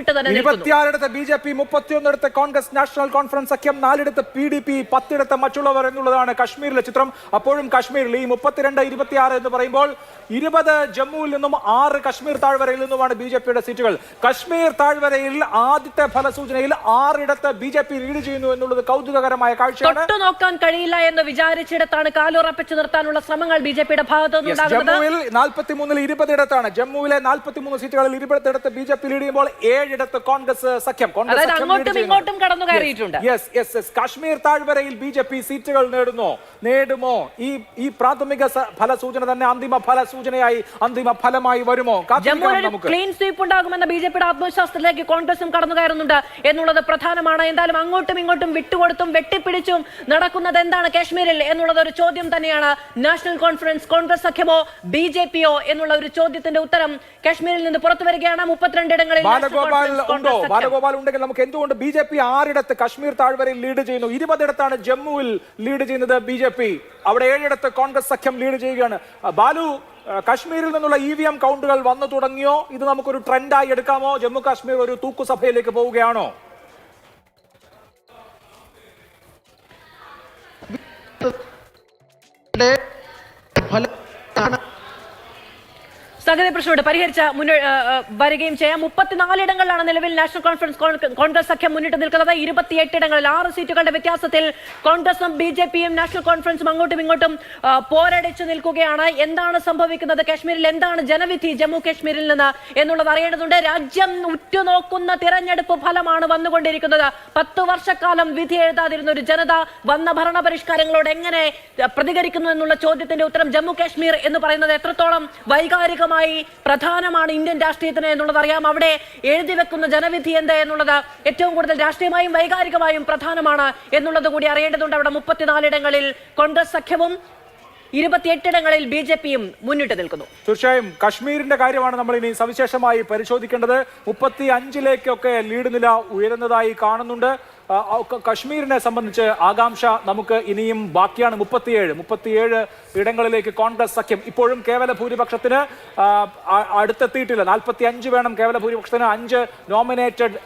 മുന്നിട്ട് തന്നെ 26 BJP, 31 Congress national conference സഖ്യം, 4 PDP, 10 മറ്റുള്ളവർ എന്നുള്ളതാണ് കശ്മീരിലെ ചിത്രം. അപ്പോഴും കശ്മീരിൽ ഈ 32, 26 എന്ന് പറയുമ്പോൾ 20 ജമ്മുവിൽ നിന്നും 6 കശ്മീർ താഴ്വരയിൽ നിന്നുമാണ് BJPയുടെ സീറ്റുകൾ. കശ്മീർ താഴ്വരയിൽ ആദ്യത്തെ ഫലസൂചനയിൽ 6 BJP ലീഡ് ചെയ്യുന്നു എന്നുള്ളത് കൗതുകകരമായ കാഴ്ചയാണ്. നോക്കാൻ കഴിയില്ല എന്ന് വിചാരിച്ചിടത്താണ് കാലുറപ്പിച്ചു നിർത്താനുള്ള ശ്രമങ്ങൾ BJPയുടെ ഭാഗത്ത് നിന്നുണ്ടാകുന്നത്. ജമ്മുവിൽ 43-ൽ 20 ജമ്മുവിലെ 43 സീറ്റുകളിൽ 20 BJP ലീഡ് ചെയ്യുമ്പോൾ 7 കോൺഗ്രസ് സഖ്യം. അങ്ങോട്ടും ഇങ്ങോട്ടും കടന്നു കയറിയിട്ടുണ്ട്. കാശ്മീർ താഴ്വരയിൽ BJP സീറ്റുകൾ നേടുമോ? ഈ പ്രാഥമിക ഫലസൂചന തന്നെ അന്തിമ ഫലസൂചനയായി, അന്തിമ ഫലമായി വരുമോ? ക്ലീൻ സ്വീപ്പ് ഉണ്ടാകുമെന്ന BJPയുടെ ആത്മവിശ്വാസത്തിലേക്ക് കോൺഗ്രസും കടന്നു കയറുന്നുണ്ട് എന്നുള്ളത് പ്രധാനമാണ്. എന്തായാലും അങ്ങോട്ടും ഇങ്ങോട്ടും വിട്ടുകൊടുത്തും വെട്ടിപ്പിടിച്ചും നടക്കുന്നത് എന്താണ് കാശ്മീരിൽ എന്നുള്ളത് ഒരു ചോദ്യം തന്നെയാണ്. നാഷണൽ കോൺഫറൻസ് കോൺഗ്രസ് സഖ്യമോ BJPയോ എന്നുള്ള ഒരു ചോദ്യത്തിന്റെ ഉത്തരം കാശ്മീരിൽ നിന്ന് പുറത്തു വരികയാണ്. 32 ഇടങ്ങളിൽ ബാലഗോപാൽ ഉണ്ടെങ്കിൽ നമുക്ക് എന്തുകൊണ്ട് BJP 6 കശ്മീർ താഴ്വരയിൽ ലീഡ് ചെയ്യുന്നു? 20 ജമ്മുവിൽ ലീഡ് ചെയ്യുന്നത് BJP, അവിടെ 7 കോൺഗ്രസ് സഖ്യം ലീഡ് ചെയ്യുകയാണ്. ബാലു, കശ്മീരിൽ നിന്നുള്ള EVM കൗണ്ടുകൾ വന്നു തുടങ്ങിയോ? ഇത് നമുക്കൊരു ട്രെൻഡായി എടുക്കാമോ? ജമ്മു കാശ്മീർ ഒരു തൂക്കുസഭയിലേക്ക് പോവുകയാണോ? സംഗതി പ്രശ്നമുണ്ട് പരിഹരിച്ച വരികയും ചെയ്യാം. 34 ഇടങ്ങളിലാണ് നിലവിൽ നാഷണൽ കോൺഫറൻസ് കോൺഗ്രസ് സഖ്യം മുന്നിട്ട് നിൽക്കുന്നത്. 28 ഇടങ്ങളിൽ 6 സീറ്റുകളുടെ വ്യത്യാസത്തിൽ കോൺഗ്രസും BJPയും നാഷണൽ കോൺഫറൻസും അങ്ങോട്ടും ഇങ്ങോട്ടും പോരടിച്ചു നിൽക്കുകയാണ്. എന്താണ് സംഭവിക്കുന്നത് കാശ്മീരിൽ? എന്താണ് ജനവിധി ജമ്മു കാശ്മീരിൽ നിന്ന് എന്നുള്ളത് അറിയേണ്ടതുണ്ട്. രാജ്യം ഉറ്റുനോക്കുന്ന തിരഞ്ഞെടുപ്പ് ഫലമാണ് വന്നുകൊണ്ടിരിക്കുന്നത്. 10 വർഷക്കാലം വിധി എഴുതാതിരുന്ന ഒരു ജനത വന്ന ഭരണപരിഷ്കാരങ്ങളോട് എങ്ങനെ പ്രതികരിക്കുന്നു എന്നുള്ള ചോദ്യത്തിന്റെ ഉത്തരം ജമ്മു കാശ്മീർ എന്ന് പറയുന്നത് എത്രത്തോളം വൈകാരികമായി പ്രധാനമാണ് ഇന്ത്യൻ രാഷ്ട്രീയത്തിന് എന്നുള്ളത് അറിയാം. അവിടെ എഴുതി വെക്കുന്ന ജനവിധി എന്ത് എന്നുള്ളത് ഏറ്റവും കൂടുതൽ രാഷ്ട്രീയമായും വൈകാരികമായും പ്രധാനമാണ് എന്നുള്ളത് കൂടി അറിയേണ്ടതുണ്ട്. അവിടെ 34 ഇടങ്ങളിൽ കോൺഗ്രസ് സഖ്യവും 28 ഇടങ്ങളിൽ BJPയും മുന്നിട്ട് നിൽക്കുന്നു. തീർച്ചയായും കശ്മീരിന്റെ കാര്യമാണ് നമ്മൾ ഇനി സവിശേഷമായി പരിശോധിക്കേണ്ടത്. 35ലേക്കൊക്കെ ലീഡ് നില ഉയരുന്നതായി കാണുന്നുണ്ട്. കശ്മീരിനെ സംബന്ധിച്ച് ആകാംക്ഷ നമുക്ക് ഇനിയും ബാക്കിയാണ്. 37 ഇടങ്ങളിലേക്ക് കോൺഗ്രസ് സഖ്യം ഇപ്പോഴും കേവല ഭൂരിപക്ഷത്തിന് അടുത്തെത്തിയിട്ടില്ല. 45 വേണം കേവല ഭൂരിപക്ഷത്തിന്. 5 നോമിനേറ്റഡ്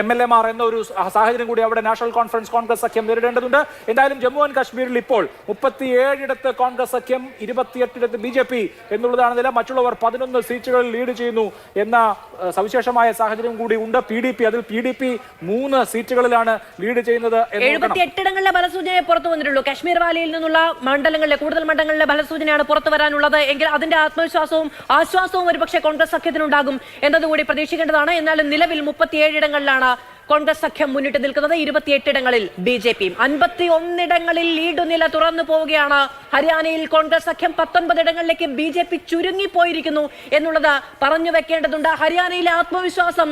MLA എന്ന ഒരു സാഹചര്യം കൂടി അവിടെ നാഷണൽ കോൺഫറൻസ് കോൺഗ്രസ് സഖ്യം നേരിടേണ്ടതുണ്ട്. എന്തായാലും ജമ്മു ആൻഡ് കാശ്മീരിൽ ഇപ്പോൾ 37 കോൺഗ്രസ് സഖ്യം, 28 BJP എന്നുള്ളതാണ് നില. മറ്റുള്ളവർ 11 സീറ്റുകളിൽ ലീഡ് ചെയ്യുന്നു എന്ന സവിശേഷമായ സാഹചര്യം കൂടി ഉണ്ട്. അതിൽ PDP 3 സീറ്റുകളിലാണ് ലീഡ് ചെയ്യുന്നത്. 78 ഇടങ്ങളിലെ ഫലസൂചനയെ പുറത്തു വന്നിട്ടുള്ളൂ. കാശ്മീർ വാലിയിൽ നിന്നുള്ള കൂടുതൽ മണ്ഡലങ്ങളിലെ ഫലസൂചനയാണ് പുറത്തു വരാനുള്ളത്. എങ്കിൽ അതിന്റെ ആത്മവിശ്വാസവും ആശ്വാസവും ഒരുപക്ഷെ കോൺഗ്രസ് സഖ്യത്തിനുണ്ടാകും എന്നതുകൂടി പ്രതീക്ഷിക്കേണ്ടതാണ്. എന്നാലും നിലവിൽ 37 ഇടങ്ങളിലാണ് കോൺഗ്രസ് സഖ്യം മുന്നിട്ട് നിൽക്കുന്നത്. 28 ഇടങ്ങളിൽ BJPയും. 51 ഇടങ്ങളിൽ ലീഡ് നില തുറന്നു പോവുകയാണ്. ഹരിയാനയിൽ കോൺഗ്രസ് സഖ്യം 19 ഇടങ്ങളിലേക്ക് BJP ചുരുങ്ങിപ്പോയിരിക്കുന്നു എന്നുള്ളത് പറഞ്ഞു വെക്കേണ്ടതുണ്ട്. ഹരിയാനയിലെ ആത്മവിശ്വാസം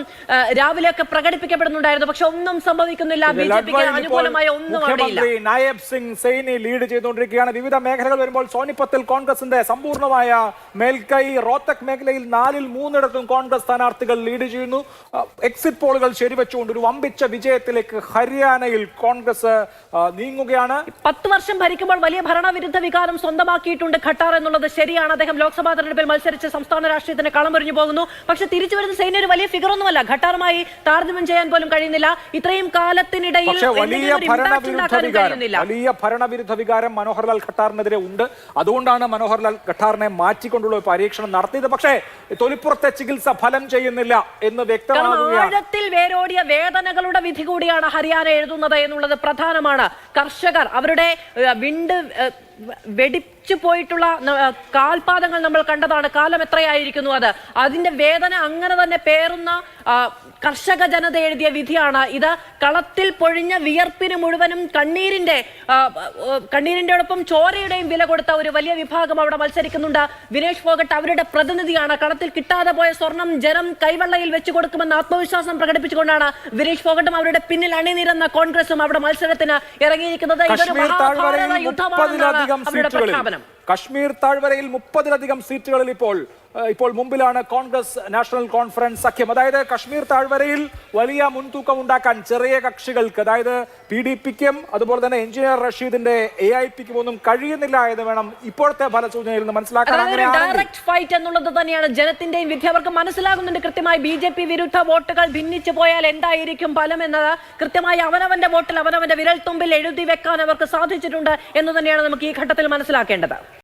രാവിലെയൊക്കെ പ്രകടിപ്പിക്കപ്പെടുന്നുണ്ടായിരുന്നു, പക്ഷെ ഒന്നും സംഭവിക്കുന്നില്ല. BJPക്ക് അനുകൂലമായ ഒന്നും അവിടെയില്ല. നായബ് സിംഗ് സൈനി ലീഡ് ചെയ്തുകൊണ്ടിരിക്കുകയാണ്. വിവിധ മേഖലകൾ വരുമ്പോൾ സോനിപ്പത്തിൽ കോൺഗ്രസിന്റെ സമ്പൂർണ്ണമായ മേൽക്കൈ. റോത്തക് മേഖലയിൽ 4-ൽ 3 കോൺഗ്രസ് സ്ഥാനാർത്ഥികൾ ലീഡ് ചെയ്യുന്നു. എക്സിറ്റ് പോളുകൾ ശരിവെച്ചുകൊണ്ട് ഒരു വമ്പിച്ച വിജയത്തിലേക്ക് ഹരിയാനയിൽ കോൺഗ്രസ് നീങ്ങുകയാണ്. 10 വർഷം ഭരിക്കുമ്പോൾ വലിയ ഭരണവിരുദ്ധ വികാരം സ്വന്തമാക്കിയിട്ടുണ്ട് ഖട്ടാർ എന്നുള്ളത് ശരിയാണ്. അദ്ദേഹം ലോക്സഭാ തെരഞ്ഞെടുപ്പിൽ മത്സരിച്ച് സംസ്ഥാന രാഷ്ട്രീയത്തിന് കളമൊരിഞ്ഞു പോകുന്നു. പക്ഷെ തിരിച്ചു വരുന്ന സൈന്യ ഒരു വലിയ ഫിഗർ ഒന്നുമല്ല. ഖട്ടാറുമായി താരതമ്യം ചെയ്യാൻ പോലും കഴിയുന്നില്ല. ഇത്രയും കാലത്തിനിടയിൽ വലിയ ഭരണവിരുദ്ധ വികാരം മനോഹർലാൽ ഖട്ടാറിനെതിരെ ഉണ്ട്. അതുകൊണ്ടാണ് മനോഹർലാൽ ഖട്ടാറിനെ മാറ്റിക്കൊണ്ടുള്ള ഒരു പരീക്ഷണം നടത്തിയത്. പക്ഷേ തൊലിപ്പുറത്തെ ചികിത്സ ഫലം ചെയ്യുന്നില്ല എന്ന് വ്യക്തമാകുകയാണ്. ആഴത്തിൽ വേരോടിയ വേദനകളുടെ വിധി കൂടിയാണ് ഹരിയാന എഴുതുന്നത് എന്നുള്ളത് പ്രധാനമാണ്. കർഷകർ അവരുടെ വെടിച്ചു പോയിട്ടുള്ള കാൽപാദങ്ങൾ നമ്മൾ കണ്ടതാണ്. കാലം എത്രയായിരിക്കുന്നു അത്. അതിന്റെ വേദന അങ്ങനെ തന്നെ പേറുന്ന കർഷക ജനത എഴുതിയ വിധിയാണ് ഇത്. കളത്തിൽ പൊഴിഞ്ഞ വിയർപ്പിന് മുഴുവനും കണ്ണീരിന്റെ ഒപ്പം ചോരയുടെയും വില കൊടുത്ത ഒരു വലിയ വിഭാഗം അവിടെ മത്സരിക്കുന്നുണ്ട്. വിനേഷ് ഫോഗട്ട് അവരുടെ പ്രതിനിധിയാണ്. കളത്തിൽ കിട്ടാതെ പോയ സ്വർണം ജനം കൈവെള്ളയിൽ വെച്ചു കൊടുക്കുമെന്ന് ആത്മവിശ്വാസം പ്രകടിപ്പിച്ചുകൊണ്ടാണ് വിനേഷ് ഫോഗട്ടും അവരുടെ പിന്നിൽ അണിനിരന്ന കോൺഗ്രസും അവിടെ മത്സരത്തിന് ഇറങ്ങിയിരിക്കുന്നത്. ഇതൊരു മഹാഭാരത യുദ്ധമാണ്. കശ്മീർ താഴ്വരയിൽ 30-ലധികം സീറ്റുകളിൽ ഇപ്പോൾ ഇപ്പോൾ മുമ്പിലാണ് കോൺഗ്രസ് നാഷണൽ കോൺഫറൻസ് സഖ്യം. അതായത് കശ്മീർ താഴ്വരയിൽ വലിയ മുൻതൂക്കം ഉണ്ടാക്കാൻ ചെറിയ കക്ഷികൾക്ക്, അതായത് PDPക്കും അതുപോലെ തന്നെ എഞ്ചിനീയർ റഷീദിന്റെ AIPക്കും ഒന്നും കഴിയുന്നില്ല എന്ന് വേണം ഇപ്പോഴത്തെ ഫലസൂചനയിൽ നിന്ന് മനസ്സിലാക്കാൻ. ഡയറക്റ്റ് ഫൈറ്റ് എന്നുള്ളത് തന്നെയാണ് ജനത്തിന്റെയും വിധി. അവർക്ക് മനസ്സിലാകുന്നുണ്ട് കൃത്യമായി BJP വിരുദ്ധ വോട്ടുകൾ ഭിന്നിച്ചു പോയാൽ എന്തായിരിക്കും ഫലം എന്നത്. കൃത്യമായി അവനവന്റെ വോട്ടിൽ അവനവന്റെ വിരൽ തുമ്പിൽ എഴുതി വെക്കാൻ അവർക്ക് സാധിച്ചിട്ടുണ്ട് എന്ന് തന്നെയാണ് നമുക്ക് ഈ ഘട്ടത്തിൽ മനസ്സിലാക്കേണ്ടത്.